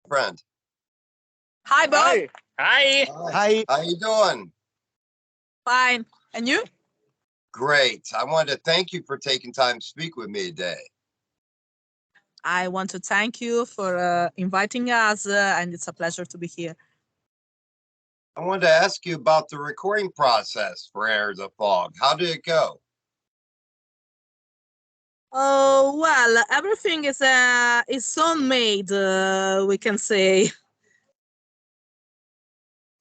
friend. Hi, Bob. Hi. Hi. Hi. How you doing? Fine. And you? Great. I wanted to thank you for taking time to speak with me today. I want to thank you for inviting us, and it's a pleasure to be here. I wanted to ask you about the recording process for Air the Fog. How did it go? Oh, well, everything is homemade, we can say.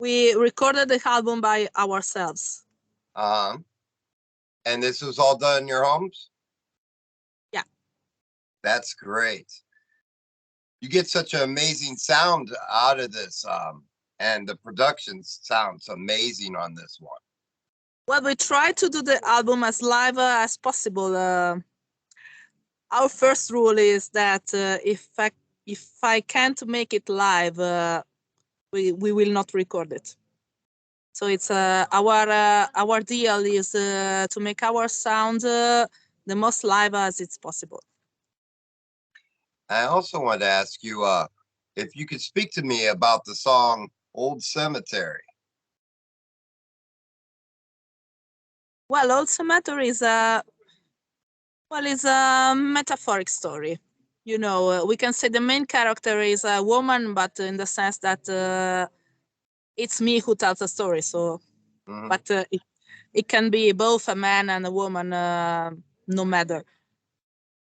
We recorded the album by ourselves. Uh-huh. And this was all done in your homes? Yeah. That's great. You get such an amazing sound out of this, and the production sounds amazing on this one. Well, we try to do the album as live as possible. Our first rule is that if I can't make it live, we will not record it. So it's our deal is to make our sound the most live as it's possible. I also wanted to ask you if you could speak to me about the song Old Cemetery. Well, Old Cemetery is a metaphoric story. You know, we can say the main character is a woman, but in the sense that it's me who tells the story. So, but it can be both a man and a woman, no matter.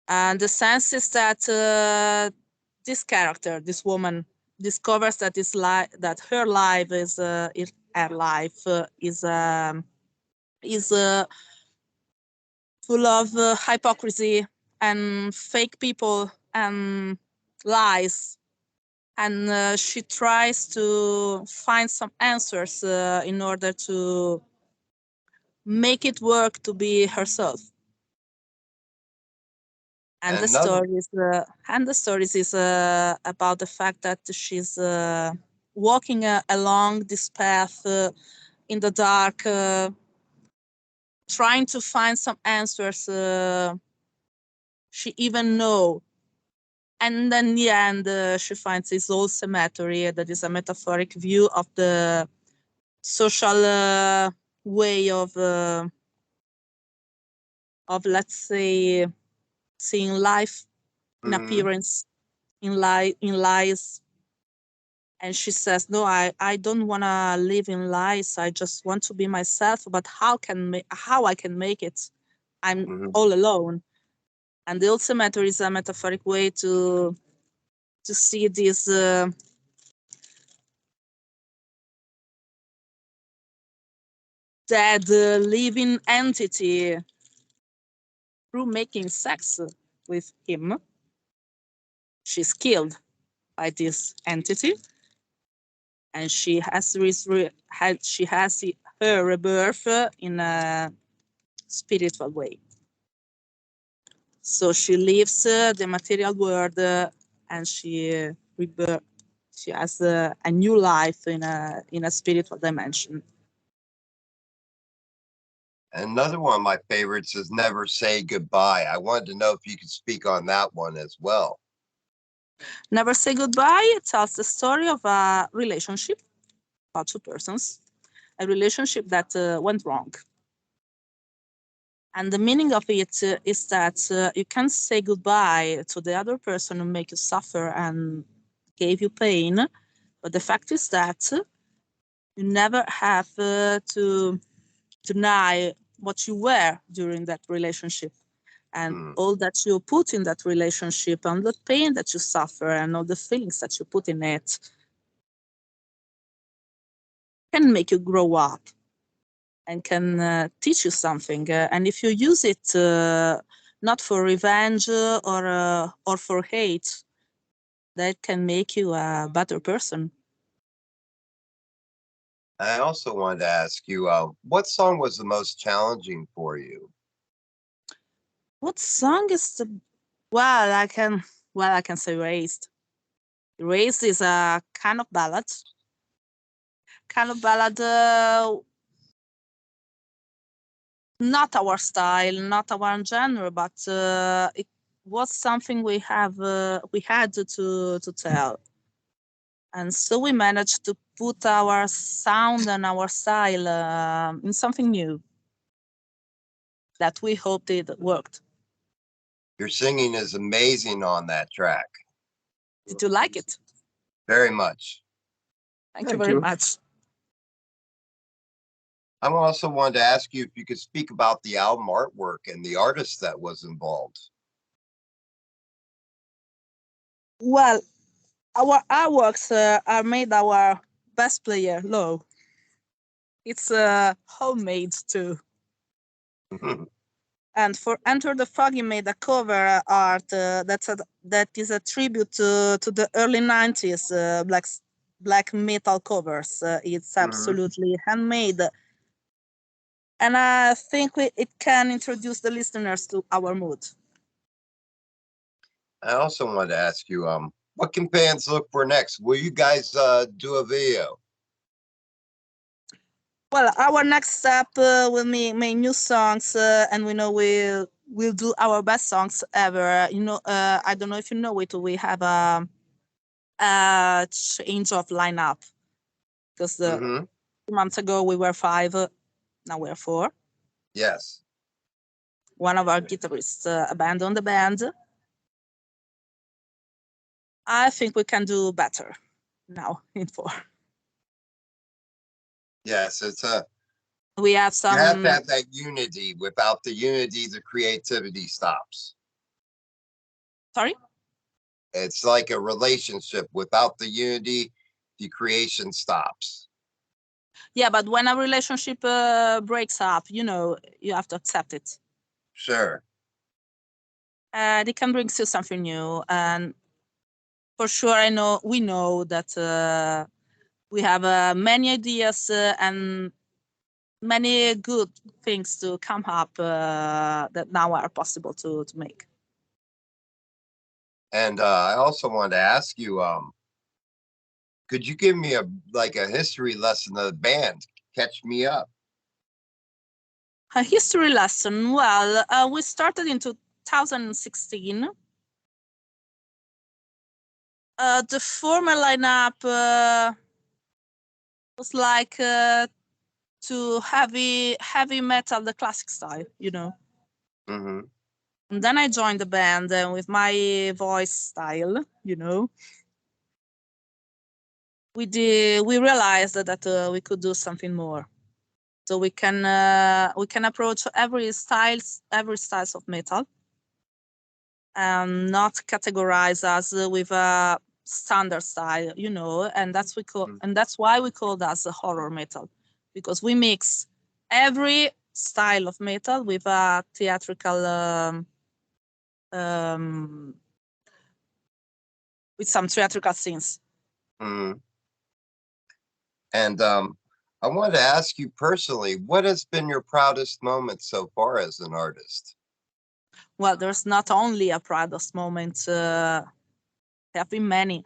And the sense is that this character, this woman, discovers that that her life is full of hypocrisy and fake people and lies, and she tries to find some answers in order to make it work to be herself. And the stories is about the fact that she's walking along this path in the dark, trying to find some answers she even know. And then in the end, she finds this old cemetery that is a metaphoric view of the social way of, let's say, seeing life in appearance, in lies. And she says, no, I don't want to live in lies. I just want to be myself. But how I can make it? I'm all alone. And the old cemetery is a metaphoric way to see this dead living entity through making sex with him. She's killed by this entity, and she has her rebirth in a spiritual way. So she leaves the material world and she rebirth. She has a new life in a spiritual dimension. Another one of my favorites is Never Say Goodbye. I wanted to know if you could speak on that one as well. Never Say Goodbye. It tells the story of a relationship about two persons, a relationship that went wrong. And the meaning of it is that you can't say goodbye to the other person who make you suffer and gave you pain. But the fact is that you never have to deny what you were during that relationship, and all that you put in that relationship, and the pain that you suffer, and all the feelings that you put in it can make you grow up and can teach you something. And if you use it not for revenge or for hate, that can make you a better person. I also wanted to ask you, what song was the most challenging for you? What song is the I can say Raised. Raised is a kind of ballad. Not our style, not our genre, but it was something we had to tell. And so we managed to put our sound and our style in something new that we hoped it worked. Your singing is amazing on that track. Did you like it? Very much. Thank you very much. I also wanted to ask you if you could speak about the album artwork and the artist that was involved. Well, our artworks are made our bass player, Lo. It's homemade too. And for Enter the Fog, you made a cover art that is a tribute to the early 90s black metal covers. It's absolutely handmade. And I think it can introduce the listeners to our mood. I also wanted to ask you, what can fans look for next? Will you guys do a video? Well, our next step will be make new songs, and we know we'll do our best songs ever. I don't know if you know it. We have a change of lineup because 2 months ago we were 5, now we're 4. Yes. One of our guitarists abandoned the band. I think we can do better now in 4. Yes, it's We have some. You have to have that unity. Without the unity, the creativity stops. Sorry? It's like a relationship. Without the unity, the creation stops. Yeah, but when a relationship breaks up, you have to accept it. Sure. It can bring you something new, and for sure, we know that we have many ideas and many good things to come up that now are possible to make. And I also wanted to ask you, could you give me a history lesson of the band? Catch me up. A history lesson. Well, we started in 2016. The former lineup was like to heavy metal, the classic style, Mm-hmm. And then I joined the band with my voice style, We realized that we could do something more. So we can approach every styles of metal, and not categorize us with a standard style, and that's why we call that a horror metal, because we mix every style of metal with a theatrical with some theatrical scenes. Mm-hmm. And I wanted to ask you personally, what has been your proudest moment so far as an artist? Well, there's not only a proudest moment, there have been many,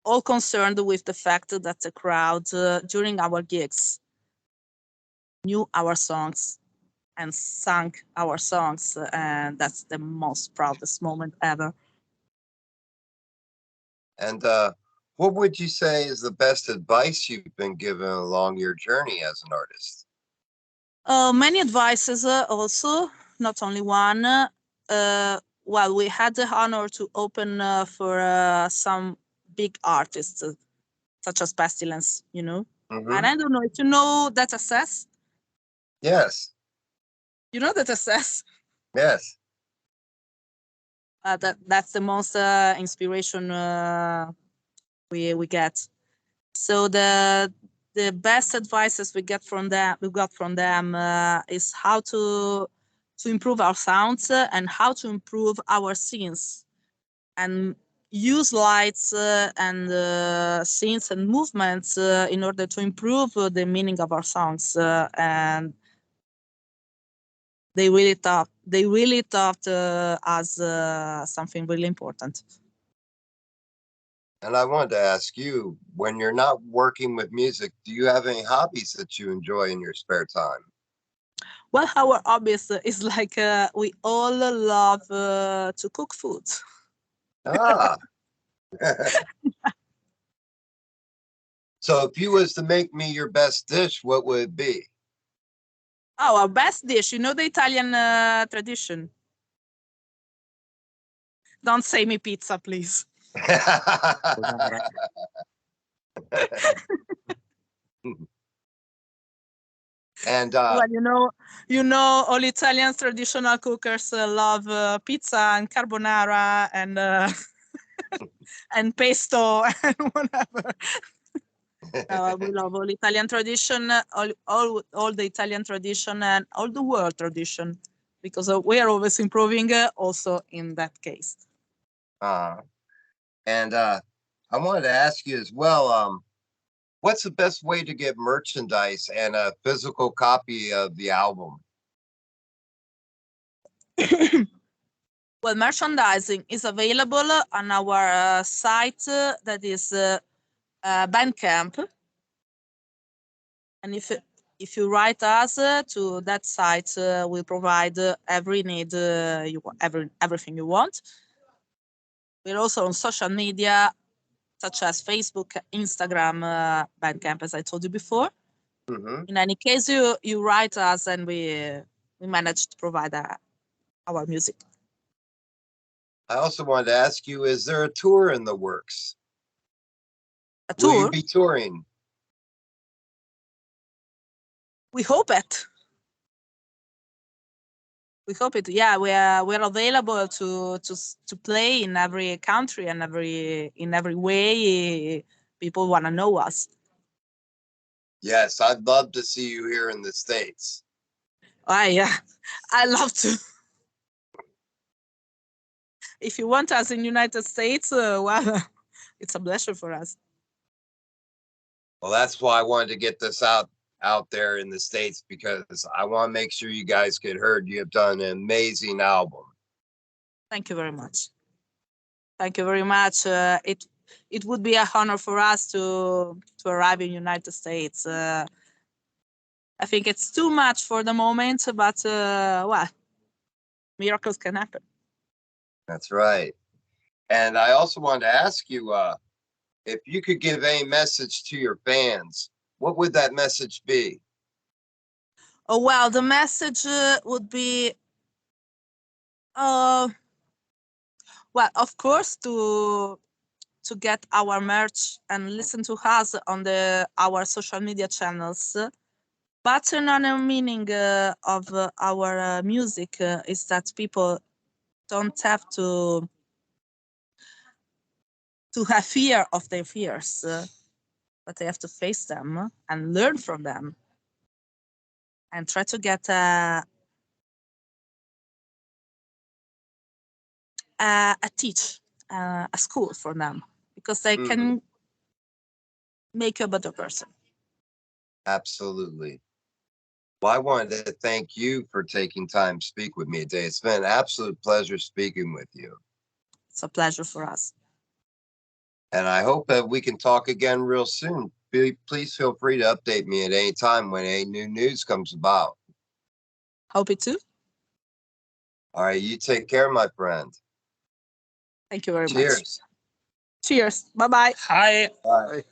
all concerned with the fact that the crowd during our gigs knew our songs and sang our songs, and that's the most proudest moment ever. And what would you say is the best advice you've been given along your journey as an artist? Many advices also, not only one. Well, we had the honor to open for some big artists, such as Pestilence, Mm-hmm. And I don't know if you know Data Says. Yes. You know Data Says? Yes. That's the most inspiration we get. So the best advices we got from them is how to improve our sounds and how to improve our scenes, and use lights and scenes and movements in order to improve the meaning of our songs. And they really taught us something really important. And I wanted to ask you, when you're not working with music, do you have any hobbies that you enjoy in your spare time? Well, our hobbies is like we all love to cook food. Ah. So if you was to make me your best dish, what would it be? Oh, our best dish. You know the Italian tradition. Don't say me pizza, please. And Well, you know, all Italian traditional cookers love pizza and carbonara and and pesto and whatever. We love all Italian tradition, all the Italian tradition and all the world tradition, because we are always improving also in that case. And I wanted to ask you as well, what's the best way to get merchandise and a physical copy of the album? Well, merchandising is available on our site that is Bandcamp. And if you write us to that site, we'll provide every need everything you want. We're also on social media such as Facebook, Instagram, Bandcamp, as I told you before. Mm-hmm. In any case, you write us, and we manage to provide our music. I also wanted to ask you: is there a tour in the works? A Will you tour? be touring? We hope it. We hope it. Yeah, we're available to play in every country and in every way people want to know us. Yes, I'd love to see you here in the States. I love to. If you want us in United States, well, it's a pleasure for us. Well, that's why I wanted to get this out there in the States, because I want to make sure you guys get heard. You have done an amazing album. Thank you very much. Thank you very much. It would be an honor for us to arrive in United States. I think it's too much for the moment, but well, miracles can happen. That's right. And I also wanted to ask you, if you could give a message to your fans, what would that message be? Oh, well, the message would be, well, of course, to get our merch and listen to us on our social media channels. But another meaning of our music is that people don't have to have fear of their fears, but they have to face them and learn from them and try to get a school for them, because they can make you a better person. Absolutely. Well, I wanted to thank you for taking time to speak with me today. It's been an absolute pleasure speaking with you. It's a pleasure for us. And I hope that we can talk again real soon. Please feel free to update me at any time when any new news comes about. Hope it too. All right, you take care, my friend. Thank you very much. Cheers. Cheers. Bye-bye. Hi. Bye.